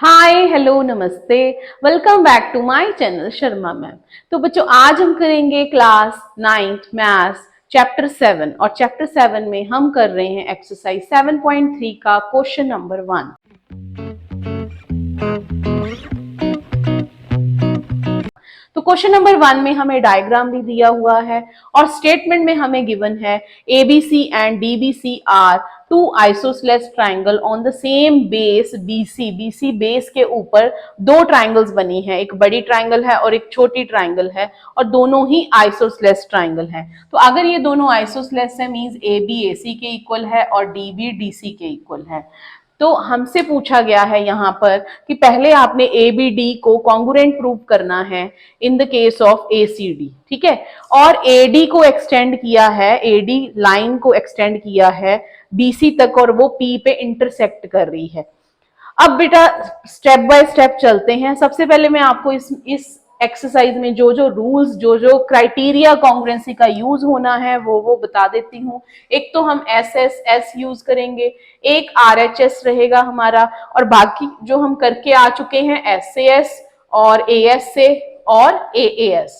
हाय hello नमस्ते। Welcome back to my channel Sharma ma'am. तो बच्चों आज हम करेंगे क्लास 9th मैथ्स चैप्टर 7 और चैप्टर 7 में हम कर रहे हैं एक्सरसाइज 7.3 का क्वेश्चन नंबर 1। तो क्वेश्चन नंबर 1 में हमें डायग्राम भी दिया हुआ है और स्टेटमेंट में हमें गिवन है ABC and DBC are two isosceles triangle on the same base BC। BC base के ऊपर दो ट्राइंगल्स बनी है, एक बड़ी ट्राइंगल है और एक छोटी ट्राइंगल है और दोनों ही आइसोसेलेस ट्राइंगल है। तो अगर ये दोनों आइसोसेलेस है मींस AB AC के इक्वल है और DB DC के इक्वल है। तो हमसे पूछा गया है यहाँ पर कि पहले आपने ABD को कॉन्ग्रुएंट प्रूव करना है in the case of ACD, ठीक है, और AD को एक्सटेंड किया है, AD लाइन को एक्सटेंड किया है BC तक और वो P पे इंटरसेक्ट कर रही है। अब बेटा स्टेप बाय स्टेप चलते हैं। सबसे पहले मैं आपको इस एक्सरसाइज में जो जो रूल्स जो क्राइटेरिया कॉन्ग्रुएंसी का यूज होना है वो बता देती हूँ। एक तो हम SSS यूज करेंगे, एक RHS रहेगा हमारा और बाकी जो हम करके आ चुके हैं SAS और ASA और AAS।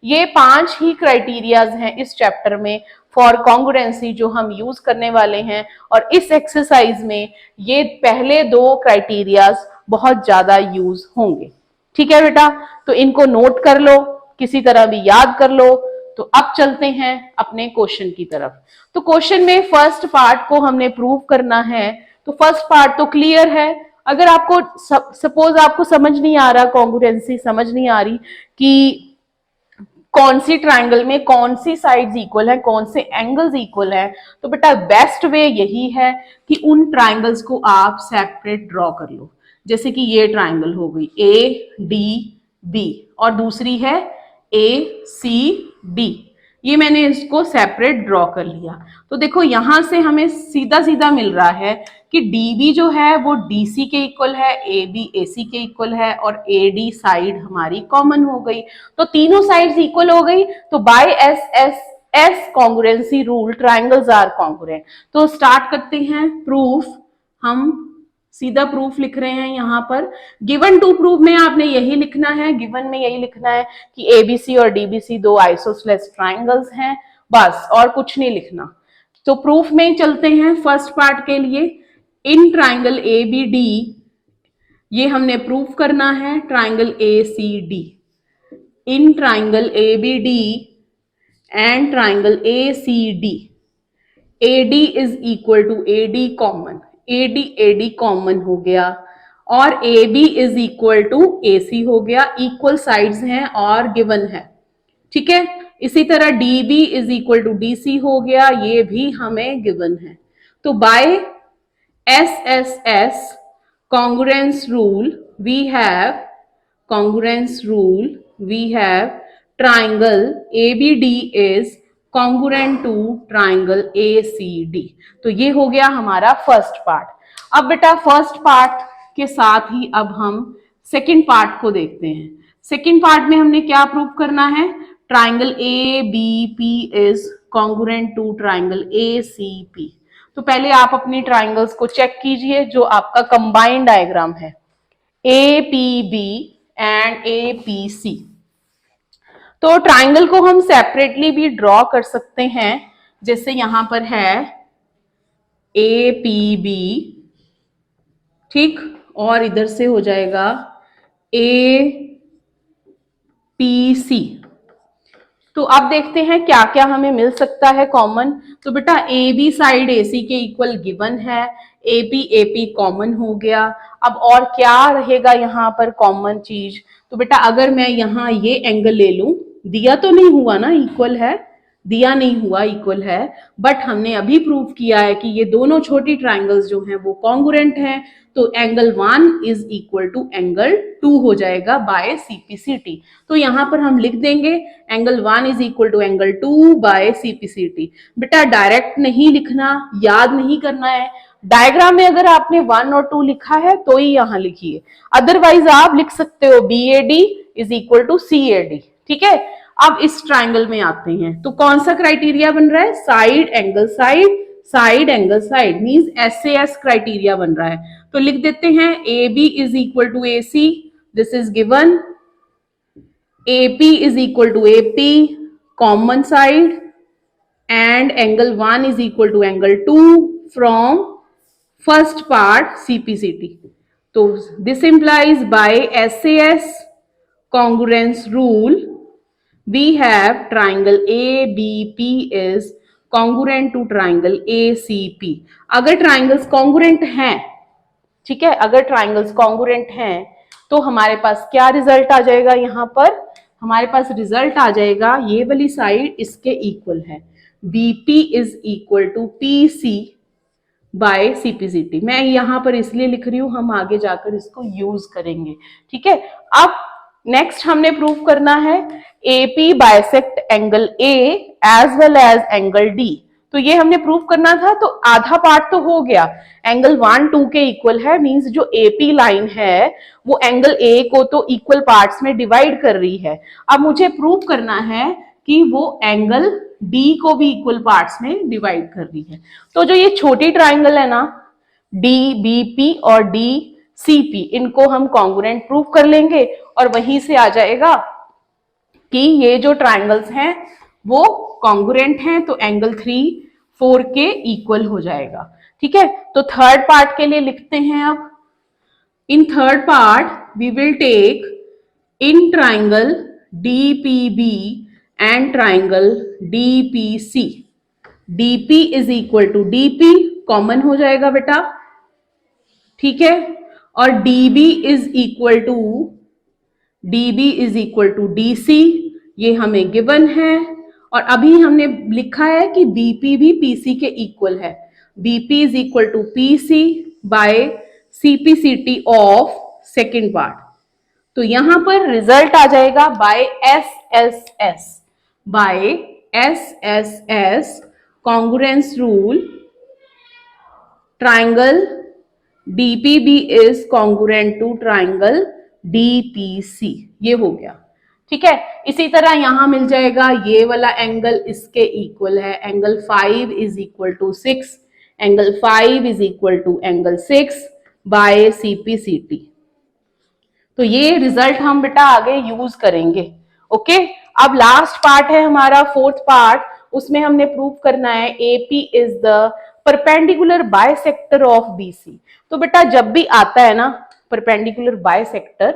ये 5 ही क्राइटेरियाज हैं इस चैप्टर में फॉर कॉन्ग्रुएंसी जो हम यूज करने वाले हैं और इस एक्सरसाइज में ये पहले 2 क्राइटेरियाज बहुत ज्यादा यूज होंगे। ठीक है बेटा, तो इनको नोट कर लो, किसी तरह भी याद कर लो। तो अब चलते हैं अपने क्वेश्चन की तरफ। तो क्वेश्चन में फर्स्ट पार्ट को हमने प्रूव करना है। तो फर्स्ट पार्ट तो क्लियर है। अगर आपको सपोज आपको समझ नहीं आ रहा, कॉन्ग्रुएंसी समझ नहीं आ रही कि कौन सी ट्राइंगल में कौन सी साइड्स इक्वल है, कौन से एंगल्स इक्वल है, तो बेटा बेस्ट वे यही है कि उन ट्राइंगल्स को आप सेपरेट ड्रॉ कर लो। जैसे कि ये ट्राइंगल हो गई ADB और दूसरी है ACD, ये मैंने इसको सेपरेट ड्रॉ कर लिया। तो देखो यहां से हमें सीधा सीधा मिल रहा है कि DB जो है वो DC के इक्वल है, AB AC के इक्वल है और AD साइड हमारी कॉमन हो गई। तो तीनों साइड्स इक्वल हो गई। तो by SSS congruency rule triangles are congruent. तो स्टार्ट करते हैं प्रूफ। हम सीधा प्रूफ लिख रहे हैं यहाँ पर। गिवन टू प्रूफ में आपने यही लिखना है, गिवन में यही लिखना है कि ABC और DBC 2 आइसोसेलेस ट्राइंगल्स हैं, बस और कुछ नहीं लिखना। तो प्रूफ में चलते हैं फर्स्ट पार्ट के लिए। इन ट्राइंगल ABD ये हमने प्रूफ करना है triangle ACD। In triangle ABD and triangle ACD AD is equal to AD common, AD common हो गया और AB is equal to AC हो गया, इक्वल साइड्स हैं और गिवन है। ठीक है, इसी तरह DB is equal to DC हो गया, ये भी हमें गिवन है। तो by SSS congruence rule we have triangle ABD is congruent to triangle ACD। तो ये हो गया हमारा फर्स्ट पार्ट। अब बेटा फर्स्ट पार्ट के साथ ही अब हम सेकंड पार्ट को देखते हैं। सेकंड पार्ट में हमने क्या प्रूव करना है? Triangle ABP is congruent to triangle ACP। तो पहले आप अपनी ट्राइंगल्स को चेक कीजिए जो आपका कंबाइंड डायग्राम है, APB एंड APC। तो ट्राइंगल को हम सेपरेटली भी ड्रॉ कर सकते हैं, जैसे यहां पर है APB, ठीक, और इधर से हो जाएगा APC। तो अब देखते हैं क्या क्या हमें मिल सकता है कॉमन। तो बेटा AB साइड AC के इक्वल गिवन है, AP कॉमन हो गया। अब और क्या रहेगा यहाँ पर कॉमन चीज? तो बेटा अगर मैं यहाँ ये एंगल ले लूं, दिया तो नहीं हुआ ना इक्वल है, दिया नहीं हुआ इक्वल है, बट हमने अभी प्रूव किया है कि ये दोनों छोटी ट्राइंगल्स जो हैं वो कॉन्ग्रुएंट हैं। तो angle 1 is equal to angle 2 हो जाएगा बाय CPCT। तो यहां पर हम लिख देंगे angle 1 is equal to angle 2 by CPCT। बेटा डायरेक्ट नहीं लिखना, याद नहीं करना है। डायग्राम में अगर आपने 1 और 2 लिखा है तो ही यहां लिखिए, अदरवाइज आप लिख सकते हो BAD is equal to CAD। ठीक है, अब इस ट्राइंगल में आते हैं। तो कौन सा क्राइटेरिया बन रहा है? Side angle side, side angle side means SAS criteria बन रहा है। तो लिख देते हैं A B is equal to A C, this is given, AP is equal to AP, common side, and angle 1 is equal to angle 2 from first part CPCT. So this implies by SAS congruence rule, we have triangle ABP is congruent to triangle ACP. अगर triangles congruent हैं, ठीक है, अगर triangles congruent हैं तो हमारे पास क्या result आ जाएगा, यहां पर हमारे पास रिजल्ट आ जाएगा ये वाली साइड इसके इक्वल है, BP is equal to PC by CPCT. मैं यहां पर इसलिए लिख रही हूं, हम आगे जाकर इसको यूज करेंगे, ठीक है। अब नेक्स्ट हमने प्रूव करना है AP bisect angle A as well as angle D. तो ये हमने प्रूव करना था, तो आधा पार्ट तो हो गया, एंगल 1 2 के इक्वल है, मींस जो एपी लाइन है वो एंगल ए को तो इक्वल पार्ट्स में डिवाइड कर रही है। अब मुझे प्रूव करना है कि वो एंगल डी को भी इक्वल पार्ट्स में डिवाइड कर रही है। तो जो ये छोटी ट्राइंगल है ना, डी बीपी और डी सीपी, इनको हम कॉन्ग्रुएंट प्रूव कर लेंगे और वहीं से आ जाएगा कि ये जो ट्राइंगल्स हैं वो कॉन्ग्रुएंट हैं, तो एंगल 3 4 के इक्वल हो जाएगा, ठीक है। तो थर्ड पार्ट के लिए लिखते हैं अब, in third part we will take in triangle DPB and triangle DPC, DP is equal to DP, common हो जाएगा बेटा, ठीक है, और DB is equal to DC, ये हमें गिवन है। और अभी हमने लिखा है कि बीपी भी पीसी के इक्वल है, BP is equal to PC by CPCT of second part. तो यहां पर रिजल्ट आ जाएगा by SSS congruence rule, triangle DPB is congruent to triangle DPC, ये हो गया, ठीक है। इसी तरह यहां मिल जाएगा ये वाला एंगल इसके इक्वल है, angle 5 is equal to 6, angle 5 is equal to angle 6 by CPCT. तो ये रिजल्ट हम बेटा आगे यूज करेंगे, ओके। अब लास्ट पार्ट है हमारा फोर्थ पार्ट, उसमें हमने प्रूव करना है AP is the perpendicular bisector of BC. तो बेटा जब भी आता है ना परपेंडिकुलर बाइसेक्टर,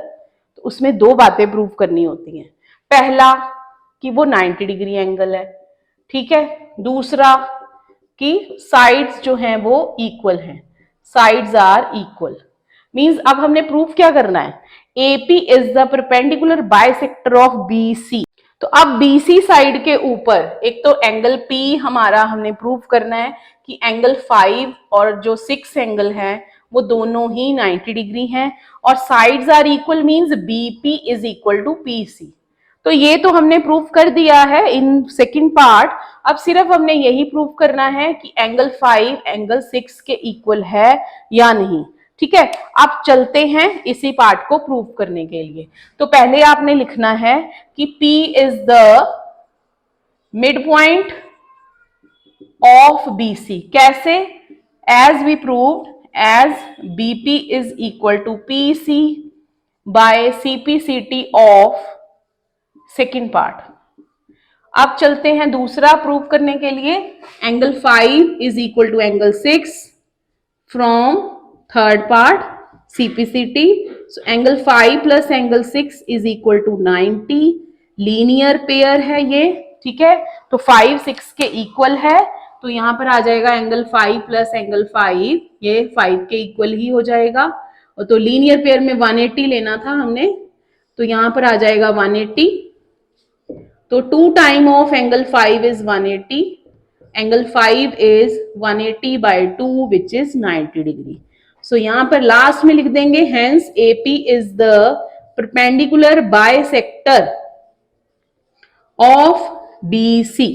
तो उसमें दो बातें प्रूव करनी होती हैं। पहला कि वो 90 डिग्री एंगल है, ठीक है। दूसरा कि साइड्स जो हैं वो इक्वल हैं, साइड्स आर इक्वल, मींस अब हमने प्रूफ क्या करना है, AP is the perpendicular bisector of BC. तो अब बीसी साइड के ऊपर एक तो एंगल पी हमारा हमने प्रूव करना है कि एंगल 5 और जो 6 एंगल है वो दोनों ही 90 डिग्री हैं, और sides are equal means BP is equal to PC. तो ये तो हमने प्रूव कर दिया है इन सेकंड पार्ट। अब सिर्फ हमने यही प्रूव करना है कि एंगल 5 एंगल 6 के इक्वल है या नहीं, ठीक है। अब चलते हैं इसी पार्ट को प्रूव करने के लिए। तो पहले आपने लिखना है कि P is the mid point of BC। कैसे? As we proved, as BP is equal to PC by CPCT of second part. अब चलते हैं दूसरा प्रूव करने के लिए, angle 5 is equal to angle 6 from third part CPCT। So angle 5 plus angle 6 is equal to 90, linear pair है ये, ठीक है। तो 5 6 के इक्वल है, तो यहां पर आ जाएगा एंगल 5 प्लस एंगल 5, ये 5 के इक्वल ही हो जाएगा। और तो लीनियर पेयर में 180 लेना था हमने, तो यहां पर आ जाएगा 180। तो 2 time of angle 5 is 180, angle 5 is 180 by 2 which is 90 degree. So यहां पर लास्ट में लिख देंगे hence AP is the perpendicular bisector of BC।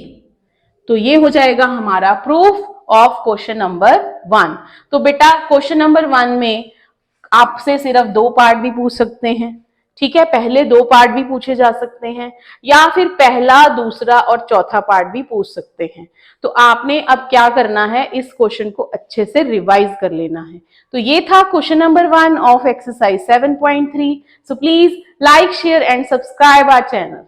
तो ये हो जाएगा हमारा प्रूफ ऑफ क्वेश्चन नंबर 1। तो बेटा क्वेश्चन नंबर 1 में आपसे सिर्फ 2 पार्ट भी पूछ सकते हैं, ठीक है, पहले 2 पार्ट भी पूछे जा सकते हैं या फिर पहला, दूसरा और चौथा पार्ट भी पूछ सकते हैं। तो आपने अब क्या करना है, इस क्वेश्चन को अच्छे से रिवाइज कर लेना है। तो ये था question number 1 of exercise 7.3। So please like, share and subscribe our channel.